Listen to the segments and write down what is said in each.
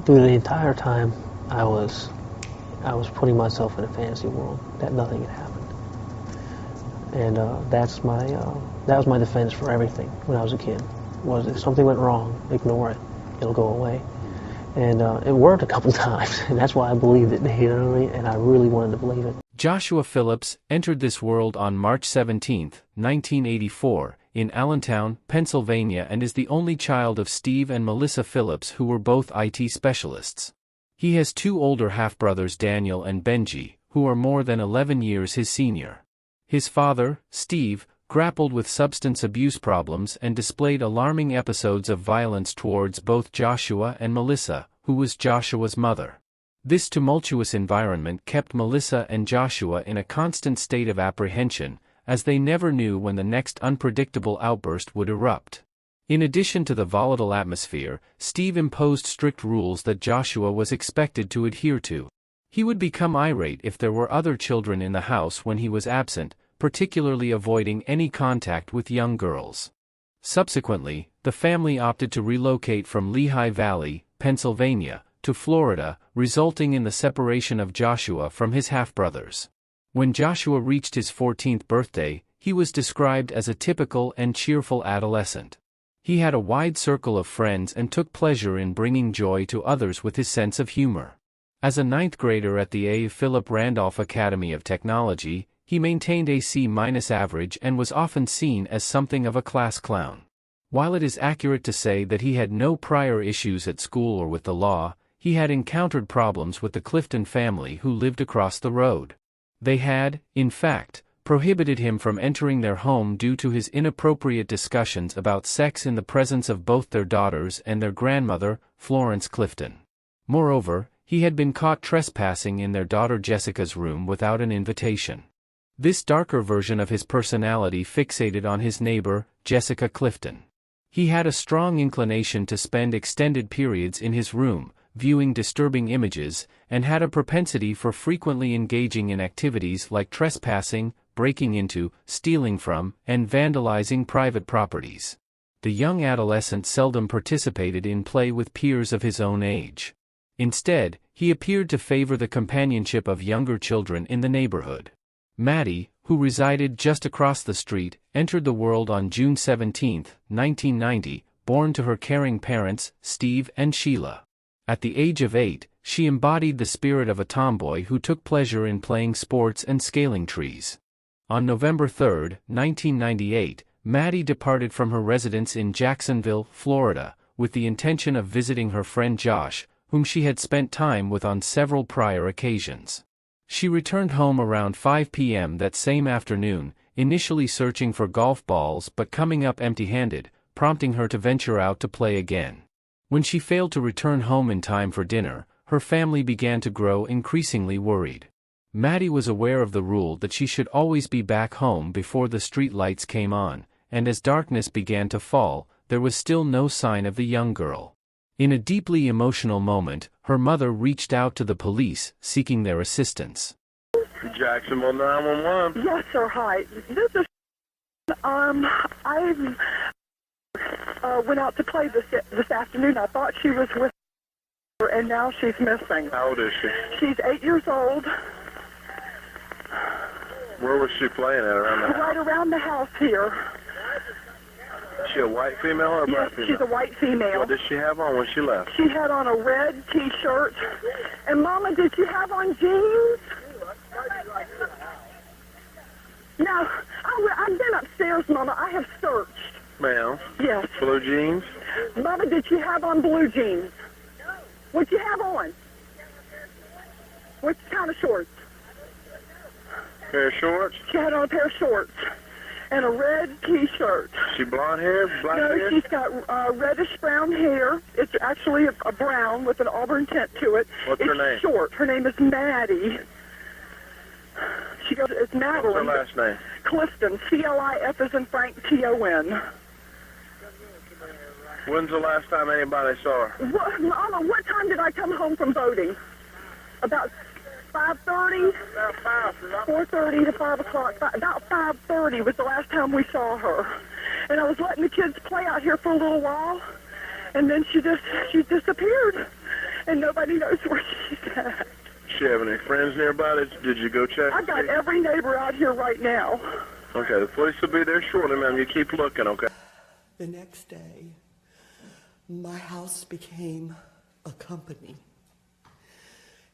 through the entire time, I was putting myself in a fantasy world that nothing had happened, and that was my defense for everything when I was a kid. Was if something went wrong, ignore it, it'll go away, and it worked a couple times, and that's why I believed it. You know what I mean? And I really wanted to believe it. Joshua Phillips entered this world on March 17, 1984, in Allentown, Pennsylvania, and is the only child of Steve and Melissa Phillips, who were both IT specialists. He has two older half-brothers, Daniel and Benji, who are more than 11 years his senior. His father, Steve, grappled with substance abuse problems and displayed alarming episodes of violence towards both Joshua and Melissa, who was Joshua's mother. This tumultuous environment kept Melissa and Joshua in a constant state of apprehension, as they never knew when the next unpredictable outburst would erupt. In addition to the volatile atmosphere, Steve imposed strict rules that Joshua was expected to adhere to. He would become irate if there were other children in the house when he was absent, particularly avoiding any contact with young girls. Subsequently, the family opted to relocate from Lehigh Valley, Pennsylvania, to Florida, resulting in the separation of Joshua from his half-brothers. When Joshua reached his 14th birthday, he was described as a typical and cheerful adolescent. He had a wide circle of friends and took pleasure in bringing joy to others with his sense of humor. As a ninth grader at the A. Philip Randolph Academy of Technology, he maintained a C- average and was often seen as something of a class clown. While it is accurate to say that he had no prior issues at school or with the law, he had encountered problems with the Clifton family who lived across the road. They had, in fact, prohibited him from entering their home due to his inappropriate discussions about sex in the presence of both their daughters and their grandmother, Florence Clifton. Moreover, he had been caught trespassing in their daughter Jessica's room without an invitation. This darker version of his personality fixated on his neighbor, Jessica Clifton. He had a strong inclination to spend extended periods in his room, viewing disturbing images, and had a propensity for frequently engaging in activities like trespassing, breaking into, stealing from, and vandalizing private properties. The young adolescent seldom participated in play with peers of his own age. Instead, he appeared to favor the companionship of younger children in the neighborhood. Maddie, who resided just across the street, entered the world on June 17, 1990, born to her caring parents, Steve and Sheila. At the age of 8, she embodied the spirit of a tomboy who took pleasure in playing sports and scaling trees. On November 3, 1998, Maddie departed from her residence in Jacksonville, Florida, with the intention of visiting her friend Josh, whom she had spent time with on several prior occasions. She returned home around 5 p.m. that same afternoon, initially searching for golf balls but coming up empty-handed, prompting her to venture out to play again. When she failed to return home in time for dinner, her family began to grow increasingly worried. Maddie was aware of the rule that she should always be back home before the street lights came on, and as darkness began to fall, there was still no sign of the young girl. In a deeply emotional moment, her mother reached out to the police, seeking their assistance. Jacksonville 911. Yes, sir. Hi. This is. I went out to play this afternoon. I thought she was with her, and now she's missing. How old is she? She's 8 years old. Where was she playing at around the house? Right around the house here. Is she a white female or a black Yes, female? she's a white female. What did she have on when she left? She had on a red T-shirt. And, Mama, did you have on jeans? No. I've been upstairs, Mama. I have searched. Ma'am? Yes. Blue jeans? Mama, did you have on blue jeans? What'd you have on? What kind of shorts? Pair of shorts? She had on a pair of shorts and a red T-shirt. She blonde hair, black No, hair? she's got reddish-brown hair. It's actually a brown with an auburn tint to it. What's her name? It's short. Her name is Maddie. She goes, it's Madeline. What's her last name? Clifton, C-L-I-F as in Frank, T-O-N. When's the last time anybody saw her? Mama, what time did I come home from voting? About 5:30? About 4:30 to 5 o'clock. About 5:30 was the last time we saw her. And I was letting the kids play out here for a little while, and then she disappeared. And have any friends nearby? Did you go check? I got every neighbor out here right now. Okay, the police will be there shortly, ma'am. You keep looking, okay? The next day, my house became a company.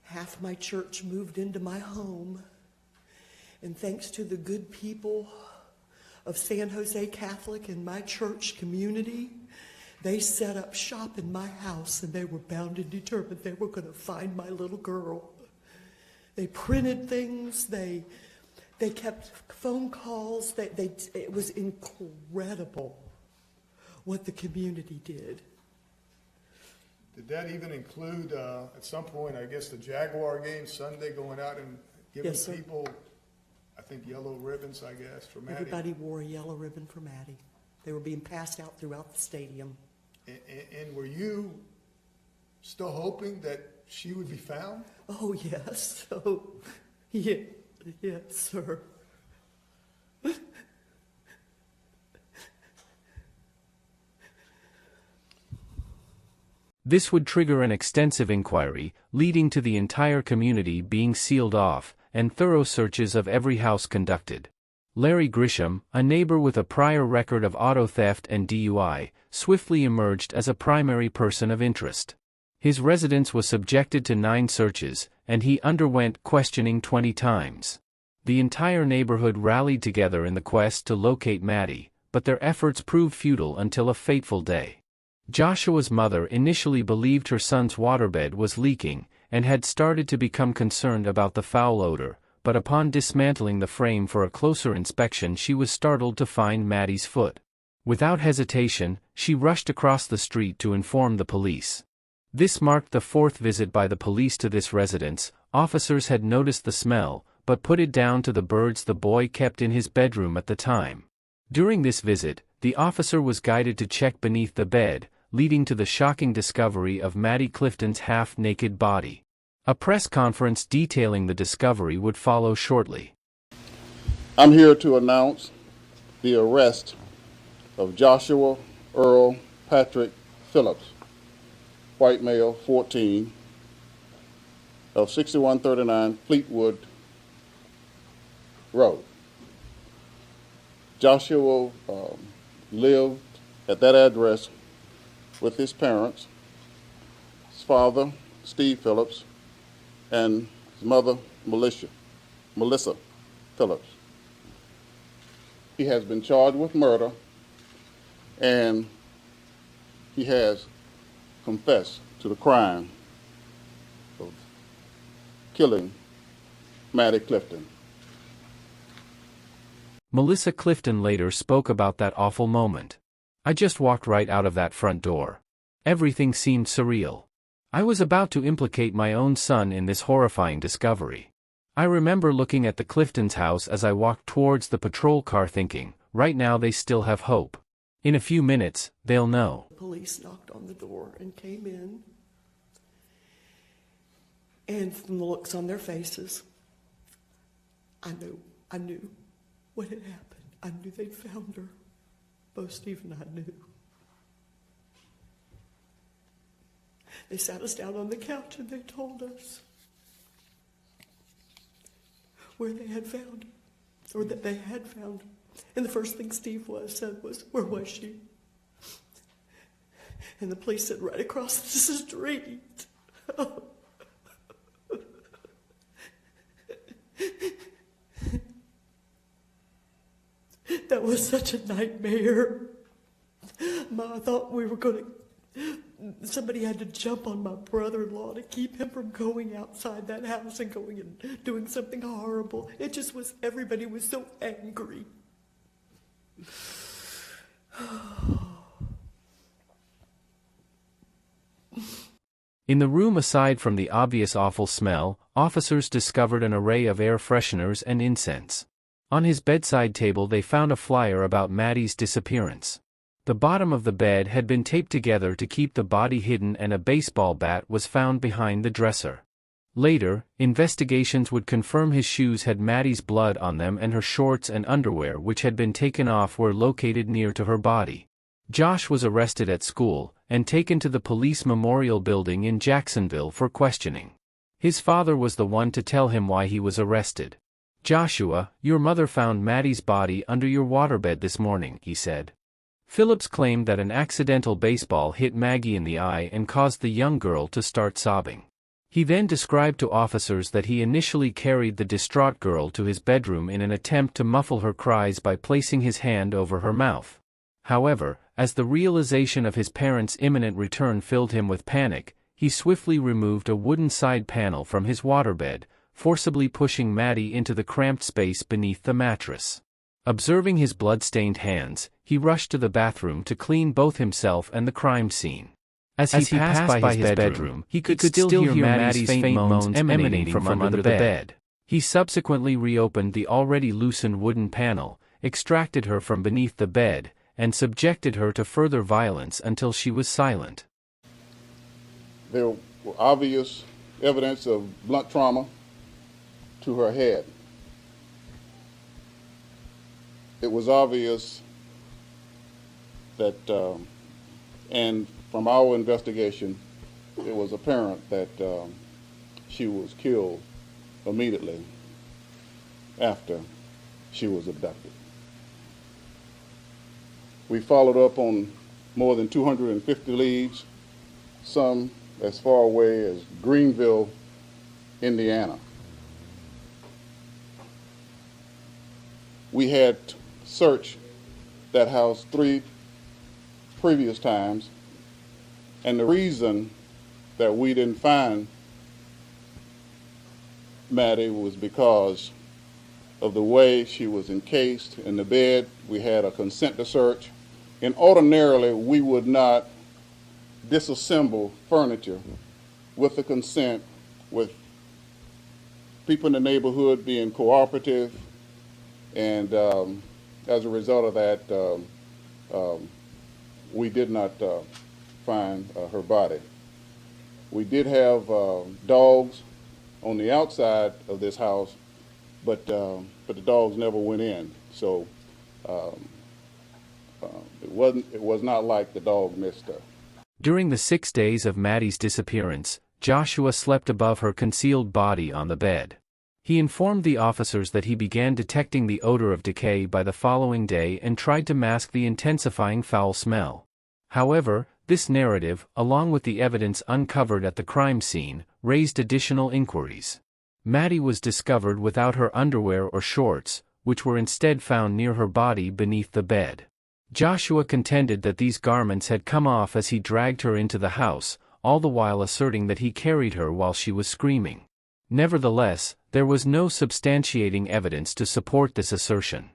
Half my church moved into my home, and thanks to the good people of San Jose Catholic and my church community, they set up shop in my house, and they were bound and determined they were going to find my little girl. They printed things, they kept phone calls, it was incredible what the community did. Did that even include, at some point, I guess, the Jaguar game Sunday, going out and giving Yes, sir. people, I think, yellow ribbons, I guess, for Maddie? Everybody wore a yellow ribbon for Maddie. They were being passed out throughout the stadium. And were you still hoping that she would be found? Oh, yes. Oh, yeah. Yes, sir. This would trigger an extensive inquiry, leading to the entire community being sealed off, and thorough searches of every house conducted. Larry Grisham, a neighbor with a prior record of auto theft and DUI, swiftly emerged as a primary person of interest. His residence was subjected to 9 searches, and he underwent questioning 20 times. The entire neighborhood rallied together in the quest to locate Maddie, but their efforts proved futile until a fateful day. Joshua's mother initially believed her son's waterbed was leaking, and had started to become concerned about the foul odor, but upon dismantling the frame for a closer inspection she was startled to find Maddie's foot. Without hesitation, she rushed across the street to inform the police. This marked the 4th visit by the police to this residence. Officers had noticed the smell, but put it down to the birds the boy kept in his bedroom at the time. During this visit, the officer was guided to check beneath the bed, leading to the shocking discovery of Maggie Clifton's half-naked body. A press conference detailing the discovery would follow shortly. I'm here to announce the arrest of Joshua Earl Patrick Phillips, white male, 14, of 6139 Fleetwood Road. Joshua lived at that address with his parents, his father, Steve Phillips, and his mother, Melissa Phillips. He has been charged with murder, and he has confessed to the crime of killing Maggie Clifton. Melissa Clifton later spoke about that awful moment. I just walked right out of that front door. Everything seemed surreal. I was about to implicate my own son in this horrifying discovery. I remember looking at the Clifton's house as I walked towards the patrol car thinking, right now they still have hope. In a few minutes, they'll know. The police knocked on the door and came in. And from the looks on their faces, I knew what had happened. I knew they'd found her. Both Steve and I knew. They sat us down on the couch and they told us where they had found her, or that they had found her. And the first thing Steve said was, "Where was she?" And the police said, "Right across the street." That was such a nightmare. I thought we were going to, somebody had to jump on my brother-in-law to keep him from going outside that house and going and doing something horrible. It just was, everybody was so angry. In the room aside from the obvious awful smell, officers discovered an array of air fresheners and incense. On his bedside table they found a flyer about Maddie's disappearance. The bottom of the bed had been taped together to keep the body hidden, and a baseball bat was found behind the dresser. Later, investigations would confirm his shoes had Maddie's blood on them, and her shorts and underwear, which had been taken off, were located near to her body. Josh was arrested at school and taken to the police memorial building in Jacksonville for questioning. His father was the one to tell him why he was arrested. "Joshua, your mother found Maddie's body under your waterbed this morning," he said. Phillips claimed that an accidental baseball hit Maggie in the eye and caused the young girl to start sobbing. He then described to officers that he initially carried the distraught girl to his bedroom in an attempt to muffle her cries by placing his hand over her mouth. However, as the realization of his parents' imminent return filled him with panic, he swiftly removed a wooden side panel from his waterbed, forcibly pushing Maddie into the cramped space beneath the mattress. Observing his blood-stained hands, he rushed to the bathroom to clean both himself and the crime scene. As he passed by his bedroom, he could still hear Maddie's faint moans emanating from under the bed. He subsequently reopened the already loosened wooden panel, extracted her from beneath the bed, and subjected her to further violence until she was silent. There were obvious evidence of blunt trauma to her head. It was obvious that, and from our investigation, it was apparent that she was killed immediately after she was abducted. We followed up on more than 250 leads, some as far away as Greenville, Indiana. We had searched that house 3 previous times, and the reason that we didn't find Maddie was because of the way she was encased in the bed. We had a consent to search, and ordinarily we would not disassemble furniture with the consent, with people in the neighborhood being cooperative, and as a result of that, we did not find her body. We did have dogs on the outside of this house, but the dogs never went in. So it was not like the dog missed her. During the 6 days of Maddie's disappearance, Joshua slept above her concealed body on the bed. He informed the officers that he began detecting the odor of decay by the following day and tried to mask the intensifying foul smell. However, this narrative, along with the evidence uncovered at the crime scene, raised additional inquiries. Maddie was discovered without her underwear or shorts, which were instead found near her body beneath the bed. Joshua contended that these garments had come off as he dragged her into the house, all the while asserting that he carried her while she was screaming. Nevertheless, there was no substantiating evidence to support this assertion.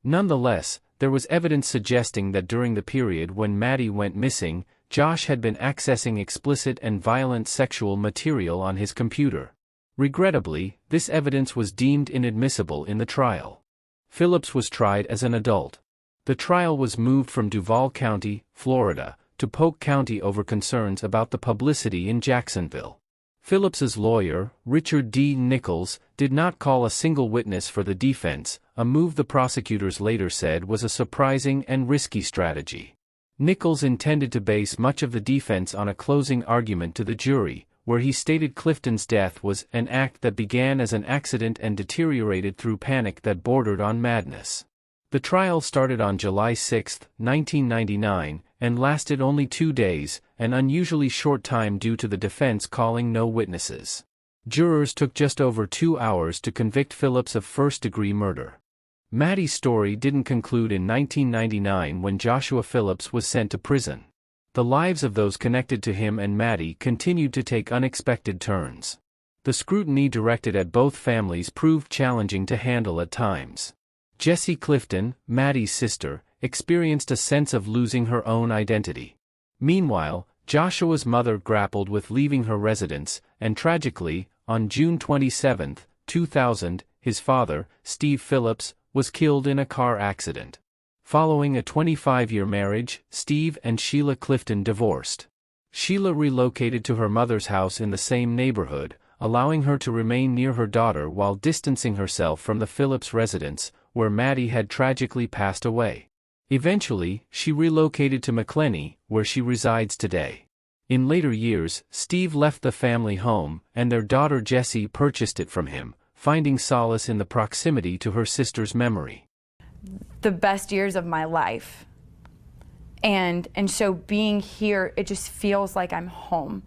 Nonetheless, there was evidence suggesting that during the period when Maddie went missing, Josh had been accessing explicit and violent sexual material on his computer. Regrettably, this evidence was deemed inadmissible in the trial. Phillips was tried as an adult. The trial was moved from Duval County, Florida, to Polk County over concerns about the publicity in Jacksonville. Phillips's lawyer, Richard D. Nichols, did not call a single witness for the defense, a move the prosecutors later said was a surprising and risky strategy. Nichols intended to base much of the defense on a closing argument to the jury, where he stated Clifton's death was an act that began as an accident and deteriorated through panic that bordered on madness. The trial started on July 6, 1999, and lasted only 2 days, an unusually short time due to the defense calling no witnesses. Jurors took just over 2 hours to convict Phillips of first-degree murder. Maddie's story didn't conclude in 1999 when Joshua Phillips was sent to prison. The lives of those connected to him and Maddie continued to take unexpected turns. The scrutiny directed at both families proved challenging to handle at times. Jessie Clifton, Maddie's sister, experienced a sense of losing her own identity. Meanwhile, Joshua's mother grappled with leaving her residence, and tragically, on June 27, 2000, his father, Steve Phillips, was killed in a car accident. Following a 25-year marriage, Steve and Sheila Clifton divorced. Sheila relocated to her mother's house in the same neighborhood, allowing her to remain near her daughter while distancing herself from the Phillips residence, where Maddie had tragically passed away. Eventually, she relocated to McClenny, where she resides today. In later years, Steve left the family home, and their daughter Jessie purchased it from him, finding solace in the proximity to her sister's memory. The best years of my life. And so being here, it just feels like I'm home.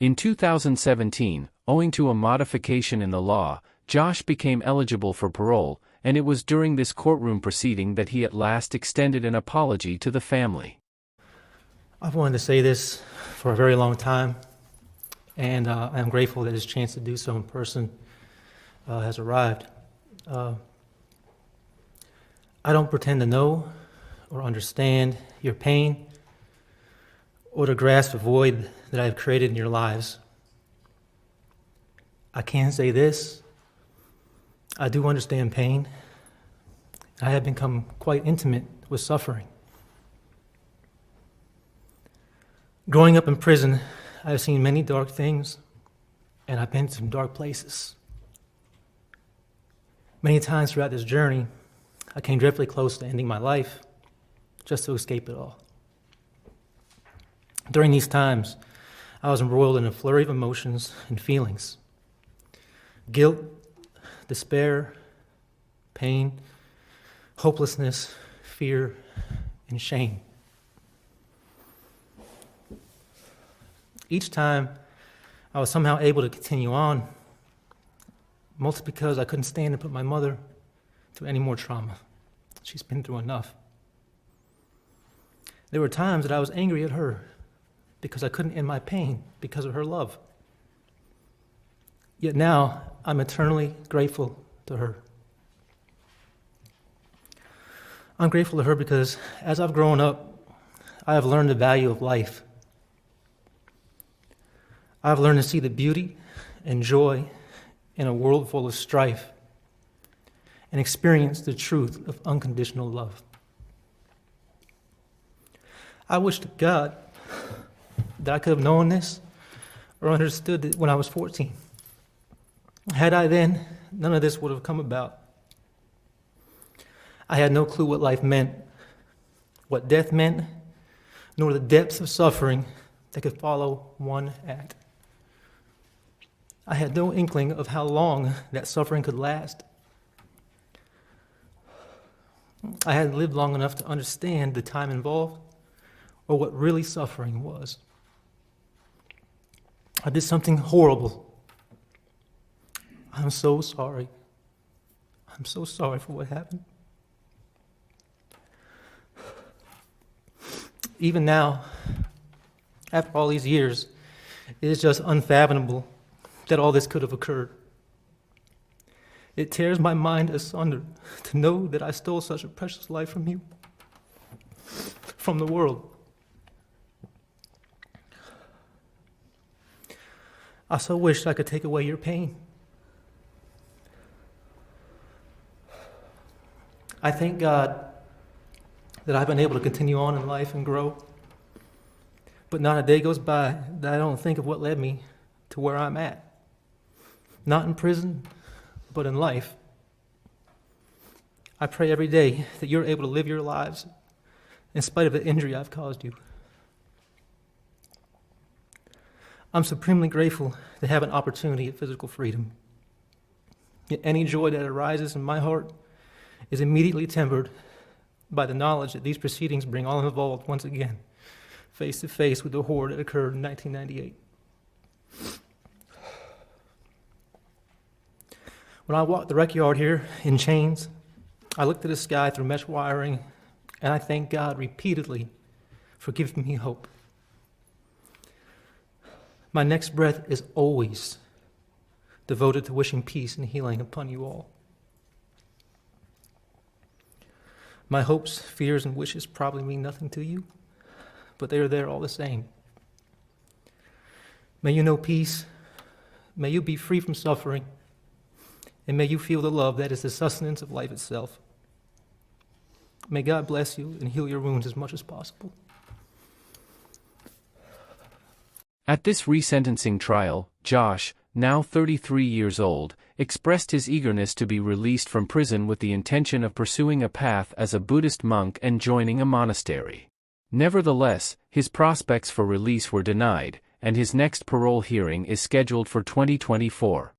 In 2017, owing to a modification in the law, Josh became eligible for parole, and it was during this courtroom proceeding that he at last extended an apology to the family. I've wanted to say this for a very long time, and I'm grateful that this chance to do so in person has arrived. I don't pretend to know or understand your pain or to grasp the void that I've created in your lives. I can say this: I do understand pain. I have become quite intimate with suffering. Growing up in prison, I've seen many dark things, and I've been to some dark places. Many times throughout this journey, I came dreadfully close to ending my life just to escape it all. During these times, I was embroiled in a flurry of emotions and feelings: guilt, despair, pain, hopelessness, fear, and shame. Each time, I was somehow able to continue on, mostly because I couldn't stand to put my mother through any more trauma. She's been through enough. There were times that I was angry at her because I couldn't end my pain because of her love. Yet now, I'm eternally grateful to her. I'm grateful to her because as I've grown up, I have learned the value of life. I've learned to see the beauty and joy in a world full of strife and experience the truth of unconditional love. I wish to God that I could have known this or understood it when I was 14. Had I then, none of this would have come about. I had no clue what life meant, what death meant, nor the depths of suffering that could follow one act. I had no inkling of how long that suffering could last. I hadn't lived long enough to understand the time involved or what really suffering was. I did something horrible. I'm so sorry. I'm so sorry for what happened. Even now, after all these years, it is just unfathomable that all this could have occurred. It tears my mind asunder to know that I stole such a precious life from you, from the world. I so wish I could take away your pain. I thank God that I've been able to continue on in life and grow, but not a day goes by that I don't think of what led me to where I'm at. Not in prison, but in life. I pray every day that you're able to live your lives in spite of the injury I've caused you. I'm supremely grateful to have an opportunity at physical freedom. Yet any joy that arises in my heart is immediately tempered by the knowledge that these proceedings bring all involved once again, face to face with the horror that occurred in 1998. When I walk the rec yard here in chains, I look to the sky through mesh wiring, and I thank God repeatedly for giving me hope. My next breath is always devoted to wishing peace and healing upon you all. My hopes, fears, and wishes probably mean nothing to you, but they are there all the same. May you know peace, may you be free from suffering, and may you feel the love that is the sustenance of life itself. May God bless you and heal your wounds as much as possible. At this resentencing trial, Josh, now 33 years old, expressed his eagerness to be released from prison with the intention of pursuing a path as a Buddhist monk and joining a monastery. Nevertheless, his prospects for release were denied, and his next parole hearing is scheduled for 2024.